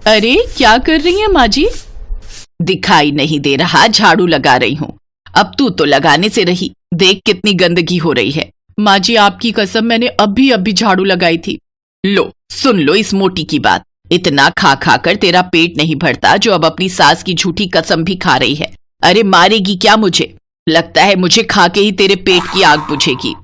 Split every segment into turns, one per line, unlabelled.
अरे क्या कर रही है माँ जी?
दिखाई नहीं दे रहा, झाड़ू लगा रही हूँ। अब तू तो लगाने से रही, देख कितनी गंदगी हो रही है।
माँ जी आपकी कसम, मैंने अभी झाड़ू लगाई थी।
लो सुन लो इस मोटी की बात। इतना खा खा कर तेरा पेट नहीं भरता जो अब अपनी सास की झूठी कसम भी खा रही है। अरे मारेगी क्या मुझे? लगता है मुझे खा के ही तेरे पेट की आग बुझेगी।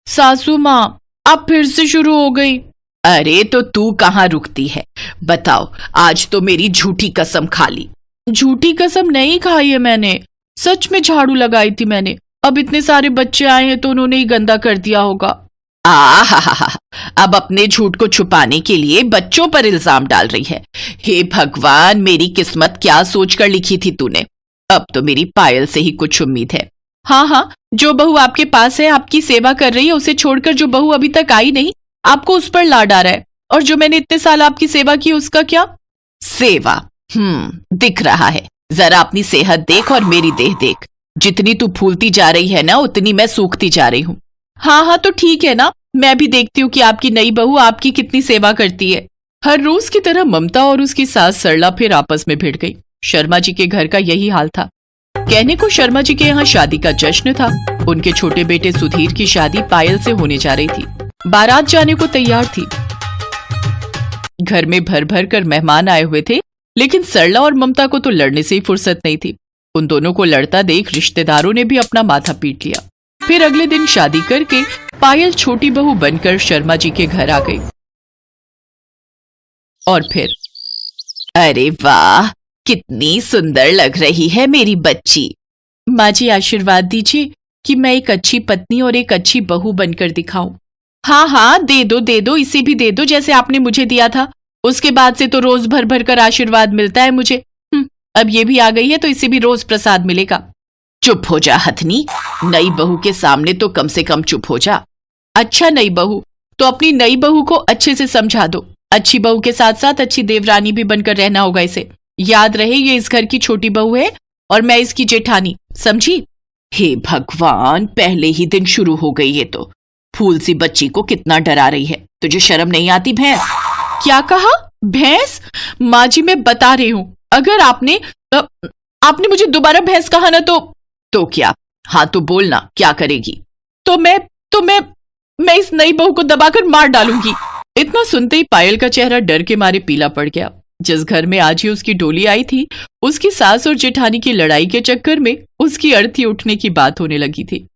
सासू माँ अब फिर से शुरू हो गई।
अरे तो तू कहाँ रुकती है? बताओ, आज तो मेरी झूठी कसम खा ली।
झूठी कसम नहीं खाई है मैंने, सच में झाड़ू लगाई थी मैंने। अब इतने सारे बच्चे आए हैं तो उन्होंने ही गंदा कर दिया होगा।
आहा, अब अपने झूठ को छुपाने के लिए बच्चों पर इल्जाम डाल रही है। हे भगवान, मेरी किस्मत क्या सोचकर लिखी थी तूने। अब तो मेरी पायल से ही कुछ उम्मीद है।
हाँ, जो बहू आपके पास है, आपकी सेवा कर रही है, उसे छोड़कर जो बहू अभी तक आई नहीं, आपको उस पर लाड आ रहा है। और जो मैंने इतने साल आपकी सेवा की, उसका क्या?
सेवा? दिख रहा है। जरा अपनी सेहत देख और मेरी देह देख। जितनी तू फूलती जा रही है ना, उतनी मैं सूखती जा रही हूँ।
हाँ तो ठीक है ना, मैं भी देखती हूँ कि आपकी नई बहू आपकी कितनी सेवा करती है।
हर रोज की तरह ममता और उसकी सास सरला फिर आपस में भिड़ गई। शर्मा जी के घर का यही हाल था। कहने को शर्मा जी के यहाँ शादी का जश्न था। उनके छोटे बेटे सुधीर की शादी पायल से होने जा रही थी। बारात जाने को तैयार थी। घर में भर भर कर मेहमान आए हुए थे, लेकिन सरला और ममता को तो लड़ने से ही फुर्सत नहीं थी। उन दोनों को लड़ता देख रिश्तेदारों ने भी अपना माथा पीट लिया। फिर अगले दिन शादी करके पायल छोटी बहू बनकर शर्मा जी के घर आ गई। और फिर अरे वाह, कितनी सुंदर लग रही है मेरी बच्ची।
माँ जी आशीर्वाद दीजिए कि मैं एक अच्छी पत्नी और एक अच्छी बहू बनकर दिखाऊं। हाँ, दे दो, इसे भी दे दो जैसे आपने मुझे दिया था। उसके बाद से तो रोज भर भर कर आशीर्वाद मिलता है मुझे। अब ये भी आ गई है तो इसे भी रोज प्रसाद मिलेगा।
चुप हो जा हथनी, नई बहू के सामने तो कम से कम चुप हो जा।
अच्छा नई बहू, तो अपनी नई बहू को अच्छे से समझा दो। अच्छी बहू के साथ साथ अच्छी देवरानी भी बनकर रहना होगा इसे। याद रहे ये इस घर की छोटी बहू है और मैं इसकी जेठानी, समझी?
हे भगवान, पहले ही दिन शुरू हो गई है तो। फूल सी बच्ची को कितना डरा रही है। तुझे शर्म नहीं आती भैंस?
क्या कहा? भैंस? माँ जी मैं बता रही हूँ, अगर आपने मुझे दोबारा भैंस कहा ना
तो क्या? हाँ तो बोलना, क्या करेगी?
तो मैं इस नई बहू को दबाकर मार डालूंगी।
इतना सुनते ही पायल का चेहरा डर के मारे पीला पड़ गया। जिस घर में आज ही उसकी डोली आई थी, उसकी सास और जेठानी की लड़ाई के चक्कर में उसकी अर्थी उठने की बात होने लगी थी।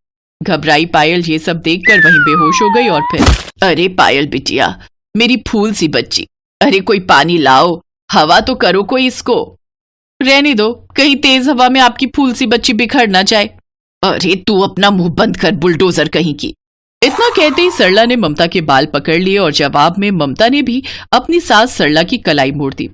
घबराई पायल ये सब देखकर वहीं बेहोश हो गई। और फिर अरे पायल बिटिया, मेरी फूल सी बच्ची, अरे कोई पानी लाओ, हवा तो करो कोई इसको।
रहने दो, कहीं तेज हवा में आपकी फूल सी बच्ची बिखर ना जाए।
अरे तू अपना मुंह बंद कर, बुलडोजर कहीं की।
इतना कहते ही सरला ने ममता के बाल पकड़ लिए और जवाब में ममता ने भी अपनी सास सरला की कलाई मोड़ दी।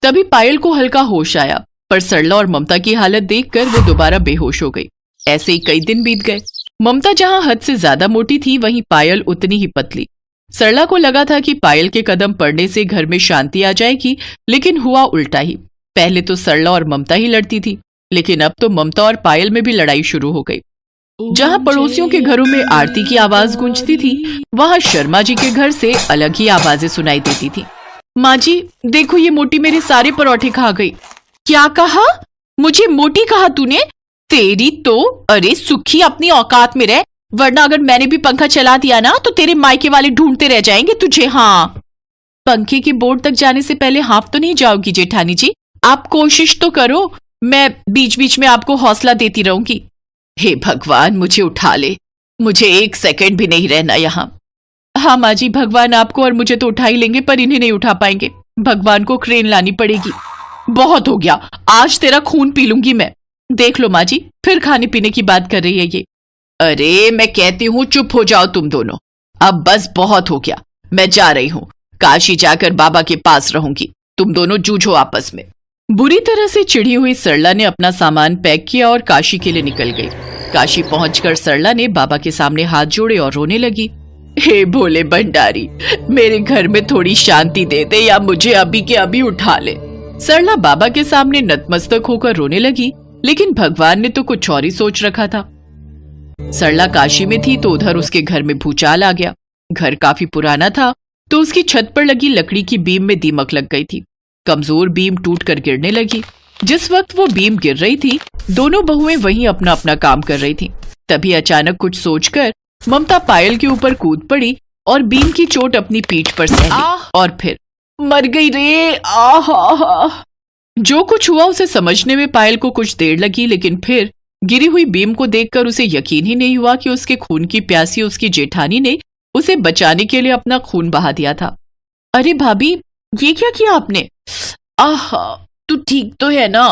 तभी पायल को हल्का होश आया, पर सरला और ममता की हालत देखकर वो दोबारा बेहोश हो गई। ऐसे ही कई दिन बीत गए। ममता जहां हद से ज्यादा मोटी थी, वहीं पायल उतनी ही पतली। सरला को लगा था कि पायल के कदम पड़ने से घर में शांति आ जाएगी, लेकिन हुआ उल्टा ही। पहले तो सरला और ममता ही लड़ती थी, लेकिन अब तो ममता और पायल में भी लड़ाई शुरू हो गई। जहां पड़ोसियों के घरों में आरती की आवाज गूंजती थी, वहां शर्मा जी के घर से अलग ही आवाजें सुनाई देती थी। माँ जी देखो, ये मोटी मेरे सारे परोठे खा गई। क्या कहा? मुझे मोटी कहा तूने? तेरी तो, अरे सुखी अपनी औकात में रह, वरना अगर मैंने भी पंखा चला दिया ना तो तेरे मायके वाले ढूंढते रह जाएंगे तुझे। हाँ, पंखे की बोर्ड तक जाने से पहले हाफ तो नहीं जाओगी जेठानी जी? आप कोशिश तो करो, मैं बीच बीच में आपको हौसला देती रहूंगी।
हे भगवान, मुझे उठा ले, मुझे एक सेकंड भी नहीं रहना यहाँ।
हाँ माँ जी, भगवान आपको और मुझे तो उठा ही लेंगे, पर इन्हें नहीं उठा पाएंगे। भगवान को क्रेन लानी पड़ेगी। बहुत हो गया, आज तेरा खून पी लूंगी मैं। देख लो माँ जी, फिर खाने पीने की बात कर रही है ये।
अरे मैं कहती हूँ चुप हो जाओ तुम दोनों। अब बस बहुत हो गया, मैं जा रही हूँ। काशी जाकर बाबा के पास रहूंगी। तुम दोनों जूझो आपस में।
बुरी तरह से चिढ़ी हुई सरला ने अपना सामान पैक किया और काशी के लिए निकल गई। काशी पहुंचकर सरला ने बाबा के सामने हाथ जोड़े और रोने लगी।
हे भोले भंडारी, मेरे घर में थोड़ी शांति दे दे या मुझे अभी के अभी उठा ले।
सरला बाबा के सामने नतमस्तक होकर रोने लगी, लेकिन भगवान ने तो कुछ और ही सोच रखा था। सरला काशी में थी तो उधर उसके घर में भूचाल आ गया। घर काफी पुराना था तो उसकी छत पर लगी लकड़ी की बीम में दीमक लग गई थी।
कमजोर बीम टूट कर गिरने लगी। जिस वक्त वो बीम गिर रही थी, दोनों बहुएं वहीं अपना अपना काम कर रही थीं। तभी अचानक कुछ सोचकर ममता पायल के ऊपर कूद पड़ी और बीम की चोट अपनी पीठ पर सह ली और फिर मर गई रे। आहा। जो कुछ हुआ उसे समझने में पायल को कुछ देर लगी, लेकिन फिर गिरी हुई बीम को देखकर उसे यकीन ही नहीं हुआ कि उसके खून की प्यासी उसकी जेठानी ने उसे बचाने के लिए अपना खून बहा दिया था। अरे भाभी, ये क्या किया आपने? आहा, तू ठीक तो है ना?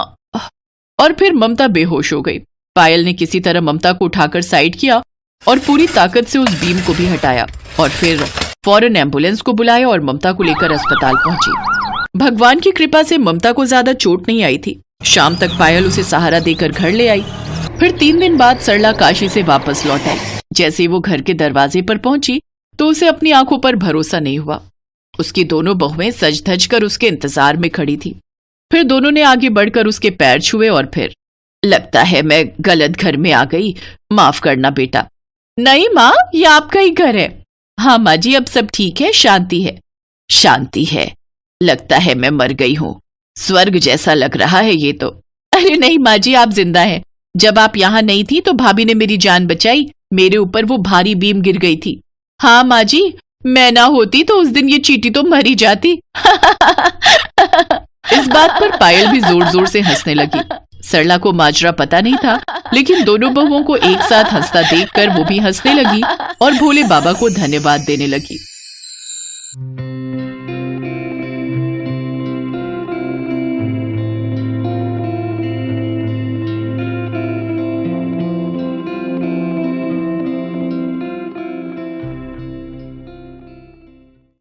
और फिर ममता बेहोश हो गई। पायल ने किसी तरह ममता को उठाकर साइड किया और पूरी ताकत से उस बीम को भी हटाया और फिर फौरन एम्बुलेंस को बुलाया और ममता को लेकर अस्पताल पहुंची। भगवान की कृपा से ममता को ज्यादा चोट नहीं आई थी। शाम तक पायल उसे सहारा देकर घर ले आई। फिर 3 दिन बाद सरला काशी से वापस लौट आई। जैसे ही वो घर के दरवाजे पर पहुंची तो उसे अपनी आंखों पर भरोसा नहीं हुआ। उसकी दोनों बहुएं सज धज कर उसके इंतजार में खड़ी थी। फिर दोनों ने आगे बढ़कर उसके पैर छुए और फिर, लगता है मैं गलत घर में आ गई, माफ करना बेटा। नहीं माँ, ये आपका ही घर है। हाँ माँ जी, अब सब ठीक है, शांति है। शांति है? लगता है मैं मर गई हूँ। स्वर्ग जैसा लग रहा है ये तो। अरे नहीं माँ जी, आप जिंदा हैं। जब आप यहाँ नहीं थी तो भाभी ने मेरी जान बचाई। मेरे ऊपर वो भारी बीम गिर गई थी। हाँ माँ जी, मैं ना होती तो उस दिन ये चींटी तो मर ही जाती। इस बात पर पायल भी जोर जोर से हंसने लगी। सरला को माजरा पता नहीं था, लेकिन दोनों बहुओं को एक साथ हंसता देखकर वो भी हंसने लगी और भोले बाबा को धन्यवाद देने लगी।